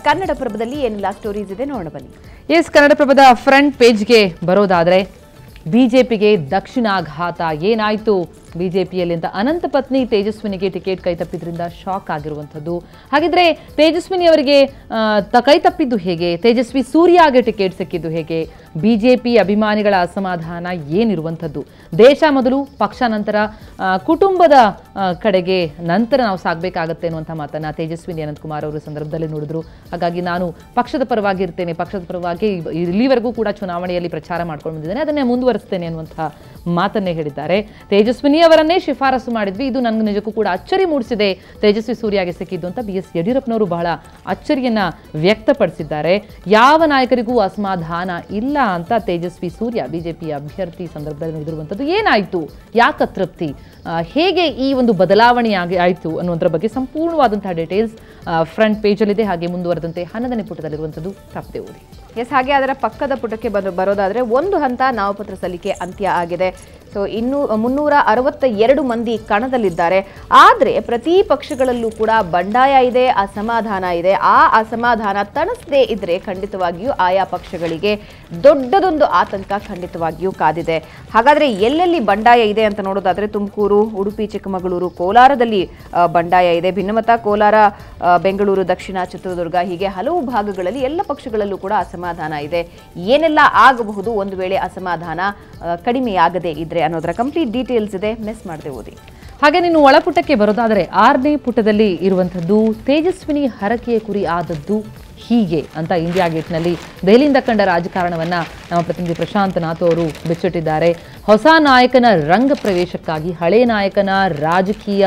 ಕನ್ನಡಪ್ರಭದಲ್ಲಿ ಏನೆಲ್ಲ ಸ್ಟೋರೀಸ್ ಇದೆ ನೋಡೋಣ ಬನ್ನಿ. ಎಸ್, ಕನ್ನಡಪ್ರಭದ ಫ್ರಂಟ್ ಪೇಜ್ಗೆ ಬರೋದಾದ್ರೆ ಬಿಜೆಪಿಗೆ ದಕ್ಷಿಣಾಘಾತ ಏನಾಯ್ತು ಬಿಜೆಪಿಯಲ್ಲಿ ಅಂತ ಅನಂತ ಪತ್ನಿ ತೇಜಸ್ವಿನಿಗೆ ಟಿಕೆಟ್ ಕೈ ತಪ್ಪಿದ್ರಿಂದ ಶಾಕ್ ಆಗಿರುವಂಥದ್ದು. ಹಾಗಿದ್ರೆ ತೇಜಸ್ವಿನಿ ಅವರಿಗೆ ಕೈ ತಪ್ಪಿದ್ದು ಹೇಗೆ, ತೇಜಸ್ವಿ ಸೂರ್ಯಗೆ ಟಿಕೆಟ್ ಸಿಕ್ಕಿದ್ದು ಹೇಗೆ, ಬಿಜೆಪಿ ಅಭಿಮಾನಿಗಳ ಅಸಮಾಧಾನ ಏನಿರುವಂಥದ್ದು, ದೇಶ ಮೊದಲು ಪಕ್ಷ ನಂತರ ಕುಟುಂಬದ ಕಡೆಗೆ ನಂತರ ನಾವು ಸಾಗಬೇಕಾಗತ್ತೆ ಅನ್ನುವಂಥ ಮಾತನ್ನ ತೇಜಸ್ವಿನಿ ಅನಂತಕುಮಾರ್ ಅವರು ಸಂದರ್ಭದಲ್ಲಿ ನೋಡಿದ್ರು. ಹಾಗಾಗಿ ನಾನು ಪಕ್ಷದ ಪರವಾಗಿ ಇರ್ತೇನೆ, ಪಕ್ಷದ ಪರವಾಗಿ ಇಲ್ಲಿವರೆಗೂ ಕೂಡ ಚುನಾವಣೆಯಲ್ಲಿ ಪ್ರಚಾರ ಮಾಡ್ಕೊಂಡು ಬಂದಿದ್ದೇನೆ, ಅದನ್ನೇ ಮುಂದುವರಿಸ್ತೇನೆ ಅನ್ನುವಂಥ ಮಾತನ್ನೇ ಹೇಳಿದ್ದಾರೆ. ತೇಜಸ್ವಿನಿ ಅವರನ್ನೇ ಶಿಫಾರಸು ಮಾಡಿದ್ವಿ, ಇದು ನನಗೆ ನಿಜಕ್ಕೂ ಕೂಡ ಅಚ್ಚರಿ ಮೂಡಿಸಿದೆ ತೇಜಸ್ವಿ ಸೂರ್ಯಗೆ ಸಿಕ್ಕಿದ್ದು ಅಂತ BS ಯಡಿಯೂರಪ್ಪನವರು ಬಹಳ ಅಚ್ಚರಿಯನ್ನ ವ್ಯಕ್ತಪಡಿಸಿದ್ದಾರೆ. ಯಾವ ನಾಯಕರಿಗೂ ಅಸಮಾಧಾನ ಇಲ್ಲ ಅಂತ ತೇಜಸ್ವಿ ಸೂರ್ಯ ಬಿಜೆಪಿ ಅಭ್ಯರ್ಥಿ ಸಂದರ್ಭದಲ್ಲಿ ನುಡಿದಿರುವಂಥದ್ದು. ಏನಾಯ್ತು, ಯಾಕ ತೃಪ್ತಿ, ಹೇಗೆ ಈ ಒಂದು ಬದಲಾವಣೆ ಆಯಿತು ಅನ್ನುವುದರ ಬಗ್ಗೆ ಸಂಪೂರ್ಣವಾದಂತಹ ಡೀಟೇಲ್ಸ್ ಫ್ರಂಟ್ ಪೇಜಲ್ಲಿದೆ. ಹಾಗೆ ಮುಂದುವರೆದಂತೆ 11ನೇ ಪುಟದಲ್ಲಿರುವಂಥದ್ದು ತಪ್ಪದೆ ಓದಿ. ಎಸ್, ಹಾಗೆ ಅದರ ಪಕ್ಕದ ಪುಟಕ್ಕೆ ಬರೋದಾದರೆ ಒಂದು ಹಂತ ನಾಮಪತ್ರ ಸಲ್ಲಿಕೆ ಅಂತ್ಯ ಆಗಿದೆ. ಸೊ ಇನ್ನು 362 ಮಂದಿ ಕಣದಲ್ಲಿದ್ದಾರೆ. ಆದರೆ ಪ್ರತಿ ಪಕ್ಷಗಳಲ್ಲೂ ಕೂಡ ಬಂಡಾಯ ಇದೆ, ಅಸಮಾಧಾನ ಇದೆ. ಆ ಅಸಮಾಧಾನ ತಣಿಸದೇ ಇದ್ರೆ ಖಂಡಿತವಾಗಿಯೂ ಆಯಾ ಪಕ್ಷಗಳಿಗೆ ದೊಡ್ಡದೊಂದು ಆತಂಕ ಖಂಡಿತವಾಗಿಯೂ ಕಾದಿದೆ. ಹಾಗಾದರೆ ಎಲ್ಲೆಲ್ಲಿ ಬಂಡಾಯ ಇದೆ ಅಂತ ನೋಡೋದಾದರೆ ತುಮಕೂರು, ಉಡುಪಿ, ಚಿಕ್ಕಮಗಳೂರು, ಕೋಲಾರದಲ್ಲಿ ಬಂಡಾಯ ಇದೆ. ಭಿನ್ನಮತ ಕೋಲಾರ, ಬೆಂಗಳೂರು, ದಕ್ಷಿಣ, ಚಿತ್ರದುರ್ಗ ಹೀಗೆ ಹಲವು ಭಾಗಗಳಲ್ಲಿ ಎಲ್ಲ ಪಕ್ಷಗಳಲ್ಲೂ ಕೂಡ ಅಸಮಾಧಾನ ಇದೆ. ಏನೆಲ್ಲ ಆಗಬಹುದು ಒಂದು ವೇಳೆ ಅಸಮಾಧಾನ ಕಡಿಮೆಯಾಗದೇ ಇದ್ರೆ ಅನ್ನೋದರ ಕಂಪ್ಲೀಟ್ ಡೀಟೇಲ್ಸ್ ಇದೆ, ಮಿಸ್ ಮಾಡದೆ ಓದಿ. ಹಾಗೆ ನೀನು ಒಳಪುಟಕ್ಕೆ ಬರೋದಾದರೆ 6ನೇ ಪುಟದಲ್ಲಿ ಇರುವಂಥದ್ದು ತೇಜಸ್ವಿನಿ ಹರಕೆಯ ಕುರಿ ಆದದ್ದು ಹೀಗೆ ಅಂತ ಇಂಡಿಯಾ ಗೇಟ್ನಲ್ಲಿ ದೆಹಲಿಯಿಂದ ಕಂಡ ರಾಜಕಾರಣವನ್ನ ನಮ್ಮ ಪ್ರತಿನಿಧಿ ಪ್ರಶಾಂತ್ ನಾಥ್ ಅವರು ಬಿಚ್ಚಿಟ್ಟಿದ್ದಾರೆ. ಹೊಸ ನಾಯಕನ ರಂಗ ಪ್ರವೇಶಕ್ಕಾಗಿ ಹಳೆ ನಾಯಕನ ರಾಜಕೀಯ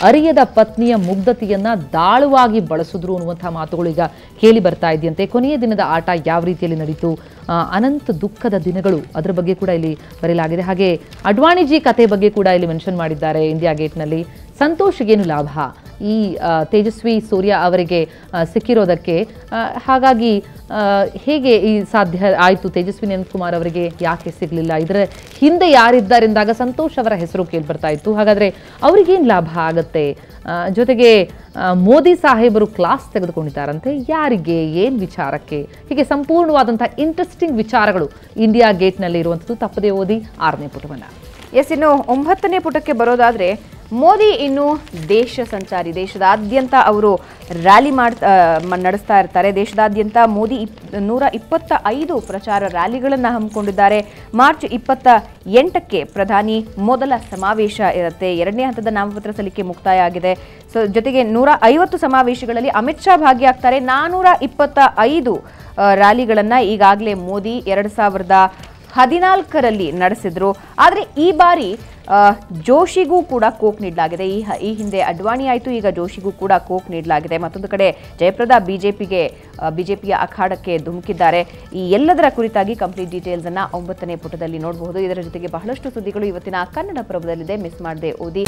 ಅರಿಯದ ಪತ್ನಿಯ ಮುಗ್ಧತೆಯನ್ನ ದಾಳುವಾಗಿ ಬಳಸಿದ್ರು ಅನ್ನುವಂಥ ಮಾತುಗಳು ಈಗ ಕೇಳಿ ಬರ್ತಾ ಇದೆಯಂತೆ. ಕೊನೆಯ ದಿನದ ಆಟ ಯಾವ ರೀತಿಯಲ್ಲಿ ನಡೀತು, ಅನಂತ ದುಃಖದ ದಿನಗಳು, ಅದರ ಬಗ್ಗೆ ಕೂಡ ಇಲ್ಲಿ ಬರೆಯಲಾಗಿದೆ. ಹಾಗೆ ಅಡ್ವಾಣಿಜಿ ಕತೆ ಬಗ್ಗೆ ಕೂಡ ಇಲ್ಲಿ ಮೆನ್ಷನ್ ಮಾಡಿದ್ದಾರೆ ಇಂಡಿಯಾ ಗೇಟ್ನಲ್ಲಿ. ಸಂತೋಷಗೇನು ಲಾಭ ಈ ತೇಜಸ್ವಿ ಸೂರ್ಯ ಅವರಿಗೆ ಸಿಕ್ಕಿರೋದಕ್ಕೆ, ಹಾಗಾಗಿ ಹೇಗೆ ಈ ಸಾಧ್ಯ ಆಯಿತು, ತೇಜಸ್ವಿನಿ ಅನಂತಕುಮಾರ್ ಅವರಿಗೆ ಯಾಕೆ ಸಿಗಲಿಲ್ಲ, ಇದರ ಹಿಂದೆ ಯಾರಿದ್ದಾರೆಂದಾಗ ಸಂತೋಷ್ ಅವರ ಹೆಸರು ಕೇಳ್ಬರ್ತಾ ಇತ್ತು. ಹಾಗಾದರೆ ಅವರಿಗೇನು ಲಾಭ ಆಗುತ್ತೆ, ಜೊತೆಗೆ ಮೋದಿ ಸಾಹೇಬರು ಕ್ಲಾಸ್ ತೆಗೆದುಕೊಂಡಿದ್ದಾರಂತೆ, ಯಾರಿಗೆ, ಏನು ವಿಚಾರಕ್ಕೆ, ಹೀಗೆ ಸಂಪೂರ್ಣವಾದಂಥ ಇಂಟ್ರೆಸ್ಟಿಂಗ್ ವಿಚಾರಗಳು ಇಂಡಿಯಾ ಗೇಟ್ನಲ್ಲಿ ಇರುವಂಥದ್ದು. ತಪ್ಪದೇ ಓದಿ 6ನೇ ಪುಟವನ್ನು. ಎಸ್, ಇನ್ನು 9ನೇ ಪುಟಕ್ಕೆ ಬರೋದಾದರೆ ಮೋದಿ ಇನ್ನು ದೇಶ ಸಂಚಾರಿ, ದೇಶದಾದ್ಯಂತ ಅವರು ರ್ಯಾಲಿ ನಡೆಸ್ತಾ ಇರ್ತಾರೆ. ದೇಶದಾದ್ಯಂತ ಮೋದಿ 125 ಪ್ರಚಾರ ರ್ಯಾಲಿಗಳನ್ನು ಹಮ್ಮಿಕೊಂಡಿದ್ದಾರೆ. ಮಾರ್ಚ್ 28ಕ್ಕೆ ಪ್ರಧಾನಿ ಮೊದಲ ಸಮಾವೇಶ ಇರುತ್ತೆ. 2ನೇ ಹಂತದ ನಾಮಪತ್ರ ಸಲ್ಲಿಕೆ ಮುಕ್ತಾಯ ಆಗಿದೆ. ಸೊ ಜೊತೆಗೆ 150 ಸಮಾವೇಶಗಳಲ್ಲಿ ಅಮಿತ್ ಶಾ ಭಾಗಿಯಾಗ್ತಾರೆ. 425 ರ್ಯಾಲಿಗಳನ್ನು ಈಗಾಗಲೇ ಮೋದಿ 2014ರಲ್ಲಿ ನಡೆಸಿದ್ರು. ಆದರೆ ಈ ಬಾರಿ ಜೋಶಿಗೂ ಕೂಡ ಕೋಕ್ ನೀಡಲಾಗಿದೆ. ಈ ಹಿಂದೆ ಅಡ್ವಾಣಿ ಆಯಿತು, ಈಗ ಜೋಶಿಗೂ ಕೂಡ ಕೋಕ್ ನೀಡಲಾಗಿದೆ. ಮತ್ತೊಂದು ಕಡೆ ಜಯಪ್ರದಾ ಬಿಜೆಪಿಯ ಅಖಾಡಕ್ಕೆ ಧುಮುಕಿದ್ದಾರೆ. ಈ ಎಲ್ಲದರ ಕುರಿತಾಗಿ ಕಂಪ್ಲೀಟ್ ಡೀಟೇಲ್ಸ್ ಅನ್ನ 9ನೇ ಪುಟದಲ್ಲಿ ನೋಡಬಹುದು. ಇದರ ಜೊತೆಗೆ ಬಹಳಷ್ಟು ಸುದ್ದಿಗಳು ಇವತ್ತಿನ ಕನ್ನಡಪ್ರಭದಲ್ಲಿದೆ, ಮಿಸ್ ಮಾಡದೆ ಓದಿ.